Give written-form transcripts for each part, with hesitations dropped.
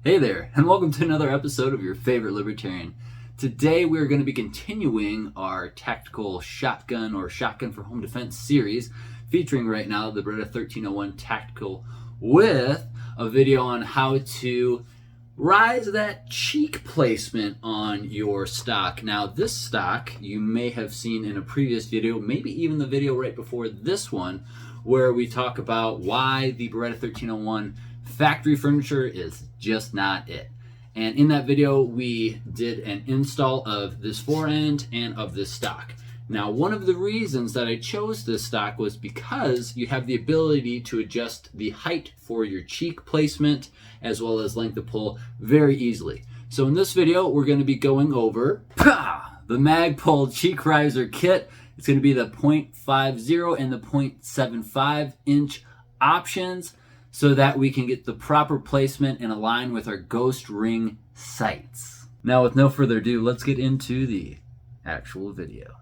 Hey there, and welcome to another episode of your favorite libertarian. Today we're going to be continuing our tactical shotgun or shotgun for home defense series, featuring right now the Beretta 1301 Tactical with a video on how to rise that cheek placement on your stock. Now this stock you may have seen in a previous video, maybe even the video right before this one, where we talk about why the Beretta 1301 factory furniture is just not it. And in that video we did an install of this fore end and of this stock. Now one of the reasons that I chose this stock was because you have the ability to adjust the height for your cheek placement as well as length of pull very easily. So in this video we're going to be going over the Magpul cheek riser kit. It's going to be the 0.50 and the 0.75 inch options, so that we can get the proper placement and align with our ghost ring sights. Now with no further ado, let's get into the actual video.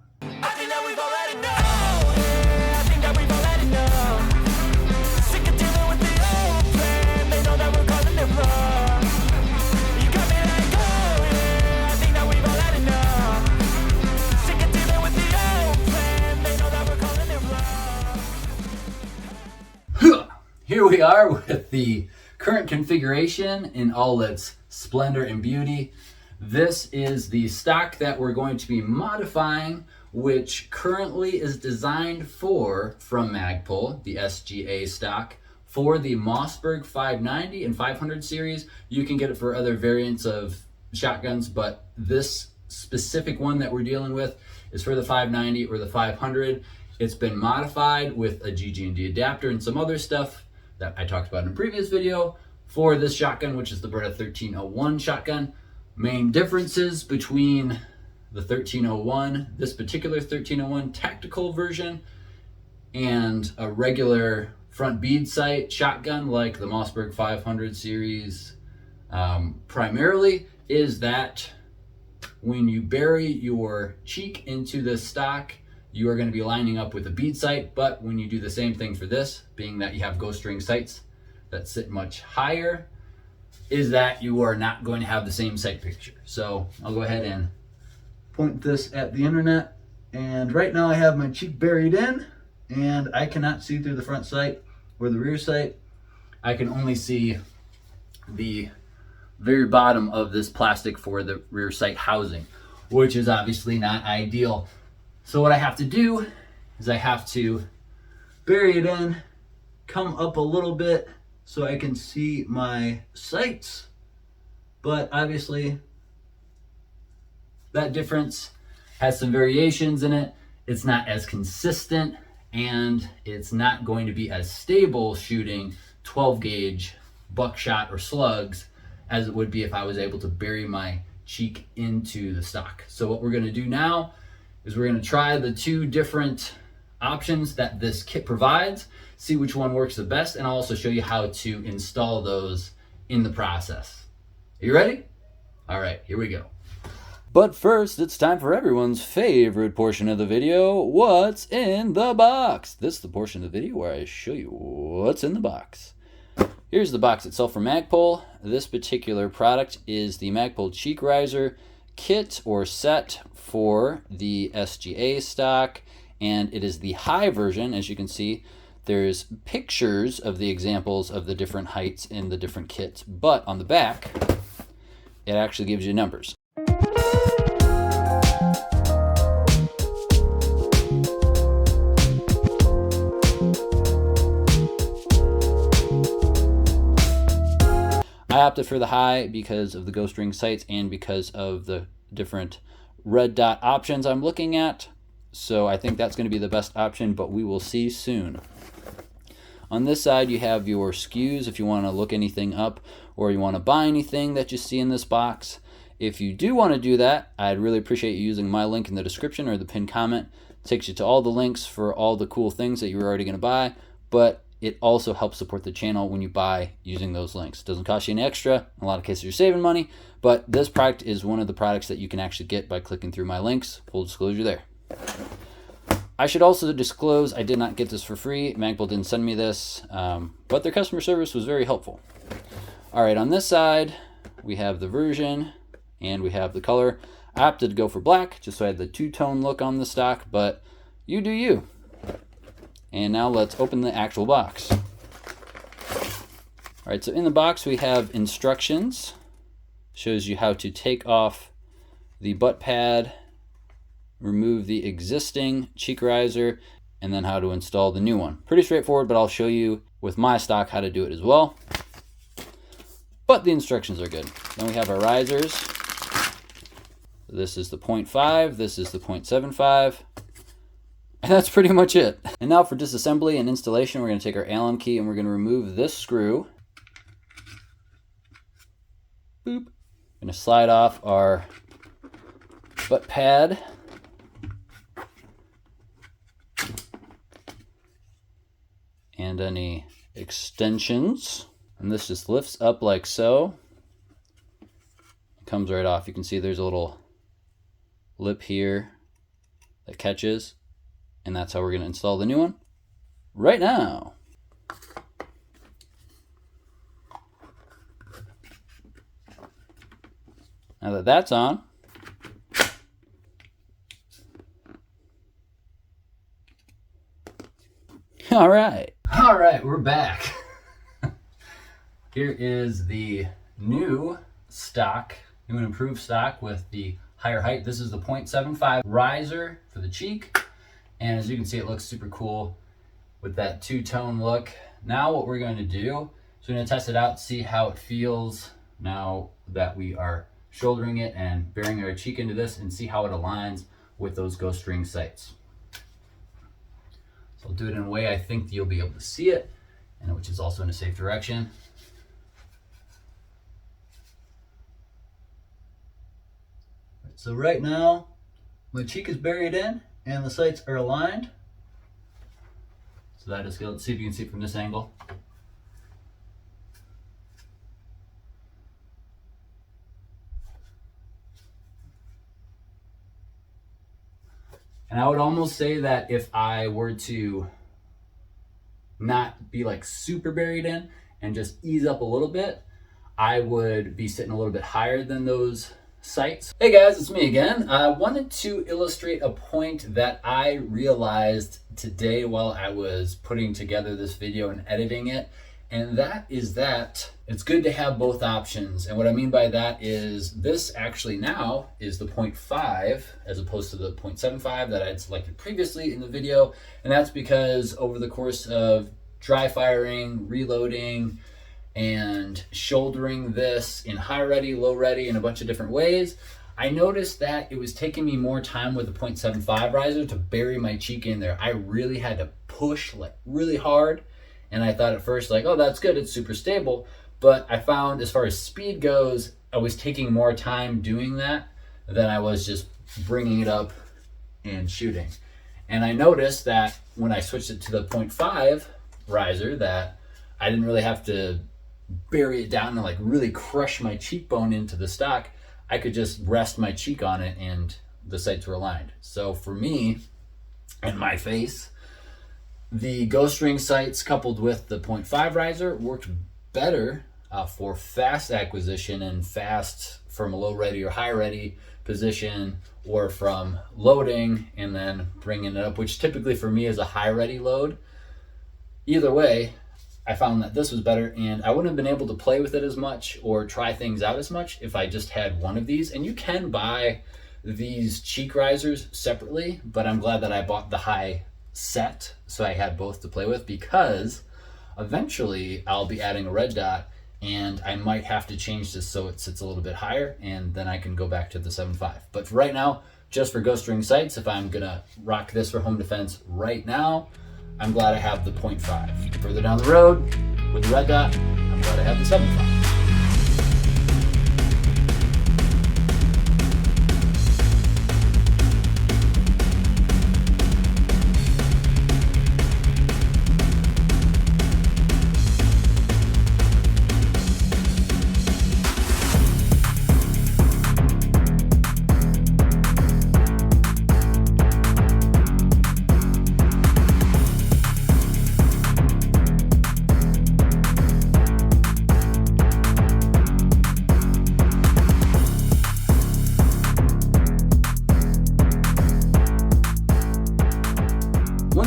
Here we are with the current configuration in all its splendor and beauty. This is the stock that we're going to be modifying, which currently is designed from Magpul, the SGA stock, for the Mossberg 590 and 500 series. You can get it for other variants of shotguns, but this specific one that we're dealing with is for the 590 or the 500. It's been modified with a GG&D adapter and some other stuff that I talked about in a previous video for this shotgun, which is the Beretta 1301 shotgun. Main differences between the 1301, this particular 1301 tactical version, and a regular front bead sight shotgun like the Mossberg 500 series, primarily is that when you bury your cheek into this stock, you are going to be lining up with a bead sight. But when you do the same thing for this, being that you have ghost ring sights that sit much higher, is that you are not going to have the same sight picture. So I'll go ahead and point this at the internet, and right now I have my cheek buried in and I cannot see through the front sight or the rear sight. I can only see the very bottom of this plastic for the rear sight housing, which is obviously not ideal. So what I have to do is I have to bury it in, come up a little bit so I can see my sights. But obviously that difference has some variations in it. It's not as consistent, and it's not going to be as stable shooting 12 gauge buckshot or slugs as it would be if I was able to bury my cheek into the stock. So what we're going to do now is we're going to try the two different options that this kit provides, see which one works the best, and I'll also show you how to install those in the process. Are you ready? All right, here we go. But first, it's time for everyone's favorite portion of the video, what's in the box. This is the portion of the video where I show you what's in the box. Here's the box itself from Magpul. This particular product is the Magpul Cheek Riser kit or set for the SGA stock, and it is the high version. As you can see, there's pictures of the examples of the different heights in the different kits, but on the back it actually gives you numbers. I opted for the high because of the ghost ring sights and because of the different red dot options I'm looking at. So I think that's going to be the best option, but we will see soon. On this side you have your SKUs if you want to look anything up or you want to buy anything that you see in this box. If you do want to do that, I'd really appreciate you using my link in the description or the pinned comment. It takes you to all the links for all the cool things that you're already going to buy, but it also helps support the channel when you buy using those links. It doesn't cost you any extra. In a lot of cases you're saving money, but this product is one of the products that you can actually get by clicking through my links. Full disclosure there. I should also disclose I did not get this for free. Magpul didn't send me this, but their customer service was very helpful. All right, on this side, we have the version and we have the color. I opted to go for black just so I had the two-tone look on the stock, but you do you. And now let's open the actual box. All right, so in the box we have instructions. Shows you how to take off the butt pad, remove the existing cheek riser, and then how to install the new one. Pretty straightforward, but I'll show you with my stock how to do it as well. But the instructions are good. Then we have our risers. This is the 0.5, this is the 0.75, and that's pretty much it. And now for disassembly and installation, we're going to take our Allen key and we're going to remove this screw. Boop. Going to slide off our butt pad. And any extensions. And this just lifts up like so. It comes right off. You can see there's a little lip here that catches. And that's how we're going to install the new one right now. Now that that's on, all right, we're back. Here is the new stock, new and improved stock with the higher height. This is the 0.75 riser for the cheek. And as you can see, it looks super cool with that two-tone look. Now what we're going to do is we're going to test it out, see how it feels now that we are shouldering it and bearing our cheek into this, and see how it aligns with those ghost ring sights. So I'll do it in a way I think you'll be able to see it, and which is also in a safe direction. So right now, my cheek is buried in and the sights are aligned. So that is good. Let's see if you can see it from this angle. And I would almost say that if I were to not be like super buried in and just ease up a little bit, I would be sitting a little bit higher than those sights. Hey guys, it's me again. I wanted to illustrate a point that I realized today while I was putting together this video and editing it. And that is that it's good to have both options. And what I mean by that is this actually now is the 0.5 as opposed to the 0.75 that I had selected previously in the video. And that's because over the course of dry firing, reloading, and shouldering this in high ready, low ready, in a bunch of different ways, I noticed that it was taking me more time with the 0.75 riser to bury my cheek in there. I really had to push like really hard. And I thought at first like, oh, that's good, it's super stable. But I found as far as speed goes, I was taking more time doing that than I was just bringing it up and shooting. And I noticed that when I switched it to the 0.5 riser, that I didn't really have to bury it down and like really crush my cheekbone into the stock. I could just rest my cheek on it and the sights were aligned. So for me and my face, the ghost ring sights coupled with the 0.5 riser worked better for fast acquisition and fast from a low ready or high ready position, or from loading and then bringing it up, which typically for me is a high ready load. Either way, I found that this was better, and I wouldn't have been able to play with it as much or try things out as much if I just had one of these. And you can buy these cheek risers separately, but I'm glad that I bought the high set so I had both to play with, because eventually I'll be adding a red dot and I might have to change this so it sits a little bit higher, and then I can go back to the 7.5. But for right now, just for ghost ring sights, if I'm gonna rock this for home defense right now, I'm glad I have the 0.5. Further down the road with the red dot, I'm glad I have the 7.5.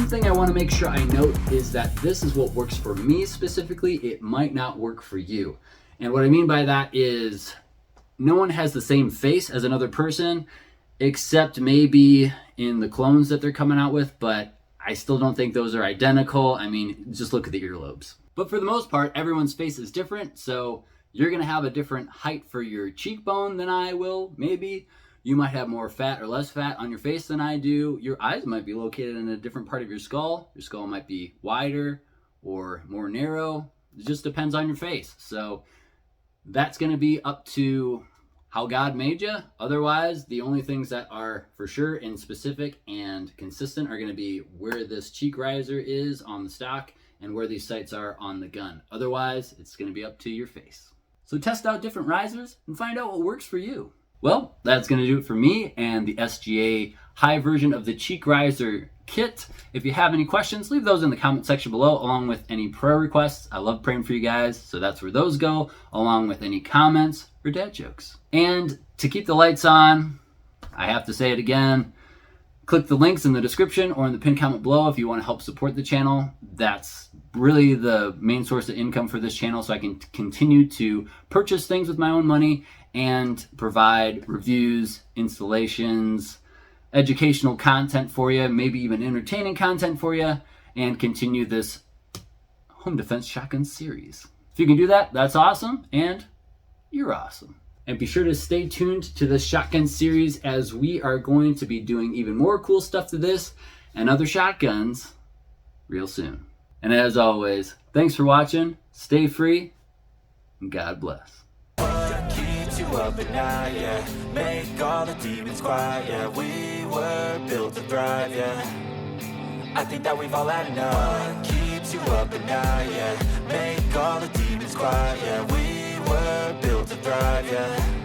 thing I want to make sure I note is that this is what works for me specifically. It might not work for you. And what I mean by that is no one has the same face as another person, except maybe in the clones that they're coming out with, but I still don't think those are identical. I mean, just look at the earlobes. But for the most part, everyone's face is different, so you're gonna have a different height for your cheekbone than I will, maybe. You might have more fat or less fat on your face than I do. Your eyes might be located in a different part of your skull. Your skull might be wider or more narrow. It just depends on your face. So that's gonna be up to how God made you. Otherwise, the only things that are for sure and specific and consistent are gonna be where this cheek riser is on the stock and where these sights are on the gun. Otherwise, it's gonna be up to your face. So test out different risers and find out what works for you. Well, that's gonna do it for me and the SGA high version of the cheek riser kit. If you have any questions, leave those in the comment section below, along with any prayer requests. I love praying for you guys, so that's where those go, along with any comments or dad jokes. And to keep the lights on, I have to say it again, click the links in the description or in the pinned comment below if you want to help support the channel. That's really the main source of income for this channel, so I can continue to purchase things with my own money and provide reviews, installations, educational content for you, maybe even entertaining content for you, and continue this home defense shotgun series. If you can do that, that's awesome, and you're awesome. And be sure to stay tuned to this shotgun series, as we are going to be doing even more cool stuff to this and other shotguns real soon. And as always, thanks for watching, stay free, and God bless. Up at night, yeah. Make all the demons quiet, yeah. We were built to thrive, yeah. I think that we've all had enough. What keeps you up at night, yeah. Make all the demons quiet, yeah. We were built to thrive, yeah.